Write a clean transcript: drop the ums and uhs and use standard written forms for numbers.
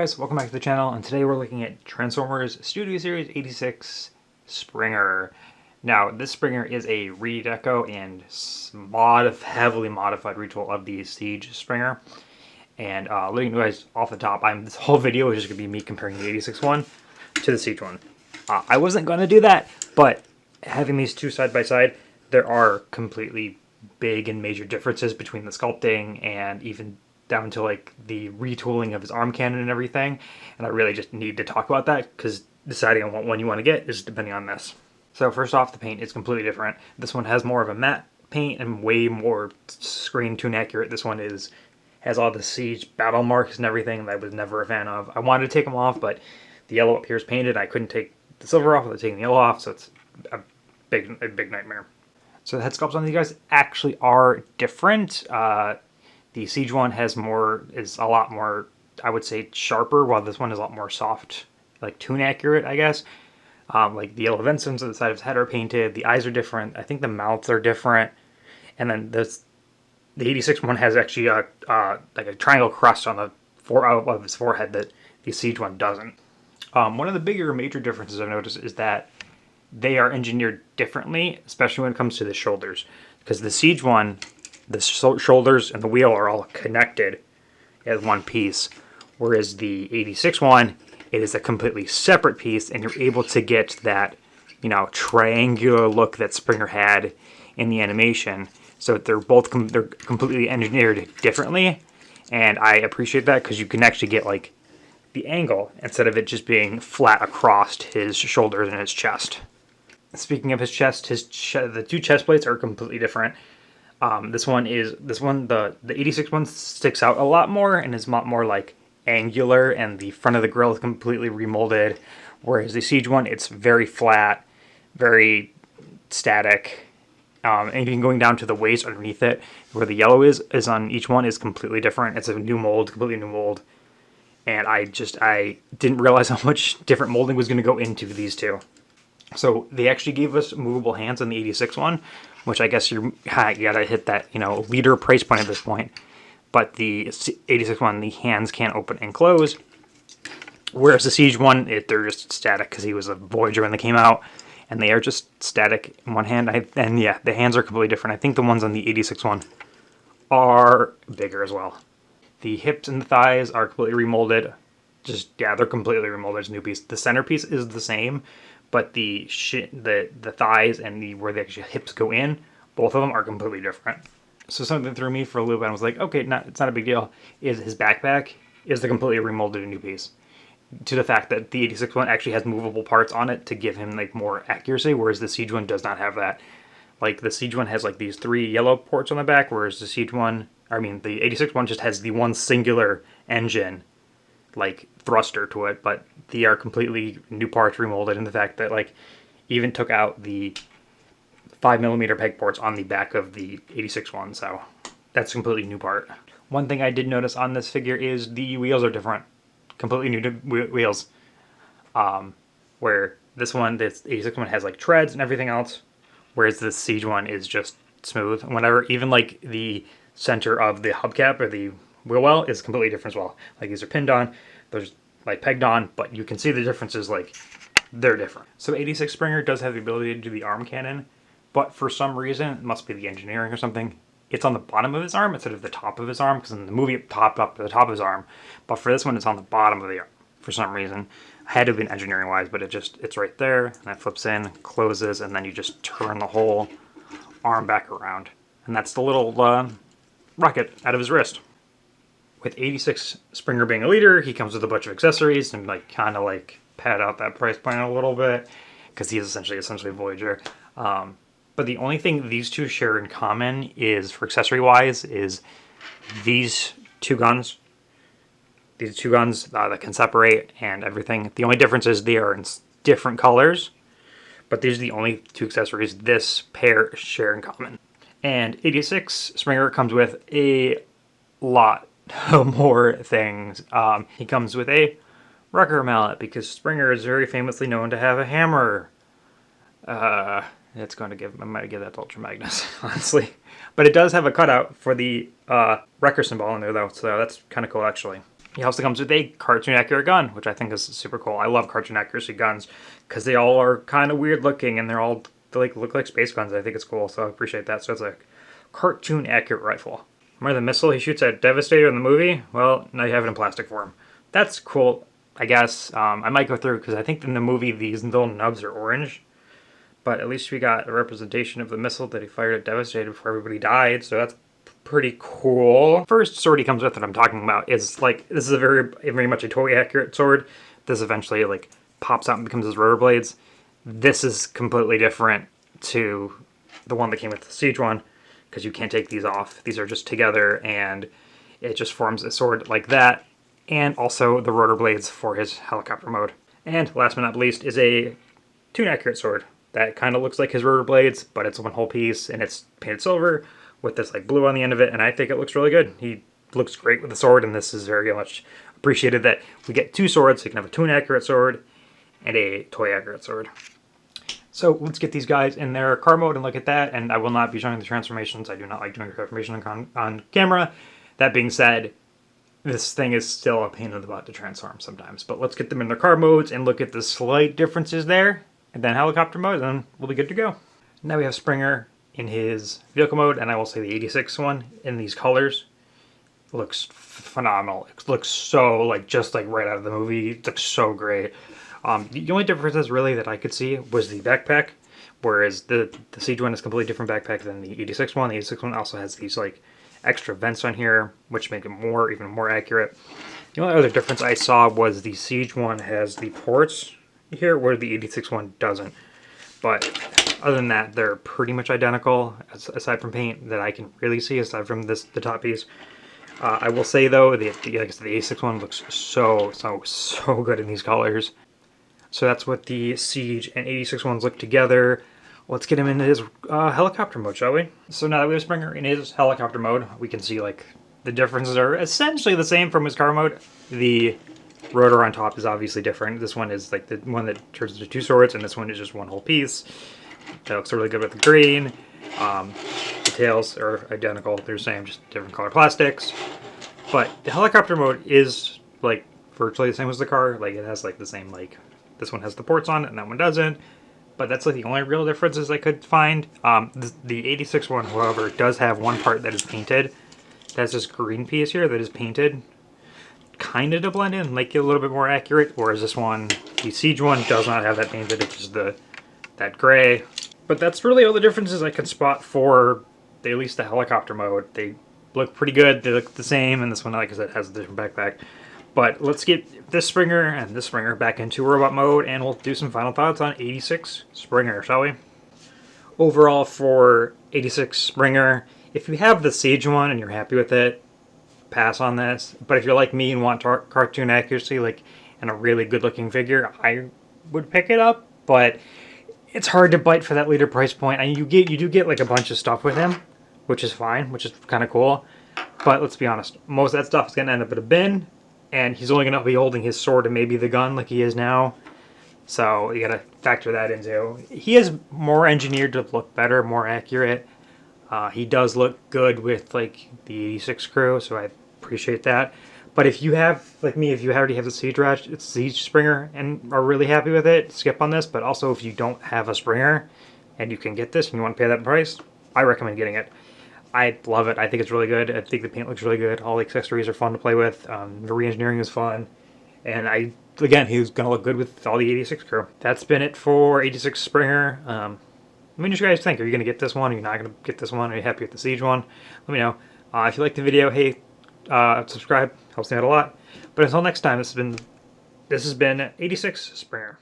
guys, welcome back to the channel, and today we're looking at Transformers Studio Series 86 Springer. Now, this Springer is a redeco and heavily modified retool of the Siege Springer. And letting you guys off the top, this whole video is just going to be me comparing the 86 one to the Siege one. I wasn't going to do that, but having these two side by side, there are completely big and major differences between the sculpting and even down to like the retooling of his arm cannon and everything, and I really just need to talk about that because deciding on what one you want to get is depending on this. So first off, the paint is completely different. This one has more of a matte paint and way more screen tune accurate. This one has all the Siege battle marks and everything that I was never a fan of. I wanted to take them off, but the yellow up here is painted. I couldn't take the silver off without taking the yellow off, so it's a big nightmare. So the head sculpts on these guys actually are different. The Siege one is a lot more, I would say, sharper, while this one is a lot more soft, like tune accurate, I guess. Like the yellow vents on the side of his head are painted. The eyes are different. I think the mouths are different. And then the 86 one has actually like a triangle crust on the of his forehead that the Siege one doesn't. One of the bigger major differences I've noticed is that they are engineered differently, especially when it comes to the shoulders. Because the Siege one, the shoulders and the wheel are all connected as one piece, whereas the 86 one, it is a completely separate piece, and you're able to get that, triangular look that Springer had in the animation. So they're they're completely engineered differently, and I appreciate that because you can actually get like the angle instead of it just being flat across his shoulders and his chest. Speaking of his chest, the two chest plates are completely different. The 86 one sticks out a lot more and is a lot more like angular, and the front of the grill is completely remolded, whereas the Siege one, it's very flat, very static, and even going down to the waist underneath it, where the yellow is on each one, is completely different. It's a new mold, completely new mold, and I didn't realize how much different molding was going to go into these two. So they actually gave us movable hands on the 86 one, which I guess you gotta hit that, leader price point at this point. But the 86 one, the hands can't open and close. Whereas the Siege one, they're just static because he was a Voyager when they came out. And they are just static in one hand. The hands are completely different. I think the ones on the 86 one are bigger as well. The hips and the thighs are completely remolded. They're completely remolded. It's a new piece. The centerpiece is the same, but the thighs and where the actual hips go in, both of them are completely different. So something that threw me for a loop, and I was like, okay, it's not a big deal, is his backpack is the completely remolded new piece. To the fact that the 86 one actually has movable parts on it to give him like more accuracy, whereas the Siege one does not have that. Like the Siege one has like these 3 yellow ports on the back, whereas the 86 one just has the one singular engine, like thruster to it, but they are completely new parts remolded, in the fact that like even took out the 5mm peg ports on the back of the 86 one, so that's a completely new part. One thing I did notice on this figure is the wheels are different, completely new wheels. Where this 86 one has like treads and everything else, whereas the Siege one is just smooth and whatever. Even like the center of the hubcap or the wheel well is completely different as well. Like these are pinned on, there's like pegged on, but you can see the differences, like they're different. So 86 Springer does have the ability to do the arm cannon, but for some reason, it must be the engineering or something, it's on the bottom of his arm instead of the top of his arm, because in the movie it popped up to the top of his arm, but for this one it's on the bottom of the arm for some reason. Had to have been engineering wise, but it's right there, and that flips in, closes, and then you just turn the whole arm back around. And that's the little rocket out of his wrist. With 86 Springer being a leader, he comes with a bunch of accessories and kind of pad out that price point a little bit, because he is essentially a Voyager. But the only thing these two share in common is, for accessory wise, is these two guns. These two guns that can separate and everything. The only difference is they are in different colors, but these are the only two accessories this pair share in common. And 86 Springer comes with a lot more things. He comes with a wrecker mallet, because Springer is very famously known to have a hammer. I might give that to Ultra Magnus, honestly. But it does have a cutout for the wrecker symbol in there, though, so that's kind of cool, actually. He also comes with a cartoon accurate gun, which I think is super cool. I love cartoon accuracy guns because they all are kind of weird looking and they like look like space guns. I think it's cool, so I appreciate that. So it's a cartoon accurate rifle. Remember the missile he shoots at Devastator in the movie? Well, now you have it in plastic form. That's cool, I guess. I might go through because I think in the movie these little nubs are orange. But at least we got a representation of the missile that he fired at Devastator before everybody died, so that's pretty cool. First sword he comes with that I'm talking about is like, this is a very much a toy accurate sword. This eventually like pops out and becomes his rotor blades. This is completely different to the one that came with the Siege one, because you can't take these off. These are just together and it just forms a sword like that, and also the rotor blades for his helicopter mode. And last but not least is a tune accurate sword that kind of looks like his rotor blades, but it's one whole piece and it's painted silver with this like blue on the end of it, and I think it looks really good. He looks great with the sword, and this is very much appreciated that we get two swords, so you can have a tune accurate sword and a toy accurate sword. So let's get these guys in their car mode and look at that, and I will not be showing the transformations. I do not like doing the transformation on camera. That being said, this thing is still a pain in the butt to transform sometimes, but let's get them in their car modes and look at the slight differences there, and then helicopter mode, and we'll be good to go. Now we have Springer in his vehicle mode, and I will say the 86 one in these colors looks phenomenal. It looks so like just like right out of the movie. It looks so great. The only differences really that I could see was the backpack, whereas the Siege one is a completely different backpack than the 86 one. The 86 one also has these like extra vents on here, which make it even more accurate. The only other difference I saw was the Siege one has the ports here, where the 86 one doesn't. But other than that, they're pretty much identical, aside from paint that I can really see, aside from the top piece. I will say though, the 86 one looks so good in these colors. So that's what the Siege and 86 ones look together. Let's get him into his helicopter mode, shall we? So now that we have Springer in his helicopter mode, we can see like the differences are essentially the same from his car mode. The rotor on top is obviously different. This one is like the one that turns into two swords, and this one is just one whole piece. That looks really good with the green. The tails are identical. They're the same, just different color plastics. But the helicopter mode is like virtually the same as the car. Like it has like the same, like this one has the ports on it and that one doesn't. But that's like the only real differences I could find. The 86 one, however, does have one part that is painted. That's this green piece here that is painted kind of to blend in, make it a little bit more accurate, whereas this one, the Siege one, does not have that painted. It's just that gray. But that's really all the differences I could spot for at least the helicopter mode. They look pretty good. They look the same, and this one, like I said, has a different backpack. But let's get this Springer and this Springer back into robot mode, and we'll do some final thoughts on 86 Springer, shall we? Overall, for 86 Springer, if you have the Siege one and you're happy with it, pass on this. But if you're like me and want cartoon accuracy, like, and a really good looking figure, I would pick it up. But it's hard to bite for that leader price point. I mean, you do get like a bunch of stuff with him, which is fine, which is kind of cool. But let's be honest, most of that stuff is going to end up in a bin, and he's only going to be holding his sword and maybe the gun like he is now. So you got to factor that into. He is more engineered to look better, more accurate. He does look good with like the 86 crew, so I appreciate that. But if you have, like me, if you already have the Siege Springer and are really happy with it, skip on this. But also, if you don't have a Springer and you can get this and you want to pay that price, I recommend getting it. I love it. I think it's really good. I think the paint looks really good. All the accessories are fun to play with. The re-engineering is fun. And again, he's going to look good with all the 86 crew. That's been it for 86 Springer. Let me know what you guys think. Are you going to get this one? Are you not going to get this one? Are you happy with the Siege one? Let me know. If you liked the video, hey, subscribe. Helps me out a lot. But until next time, this has been 86 Springer.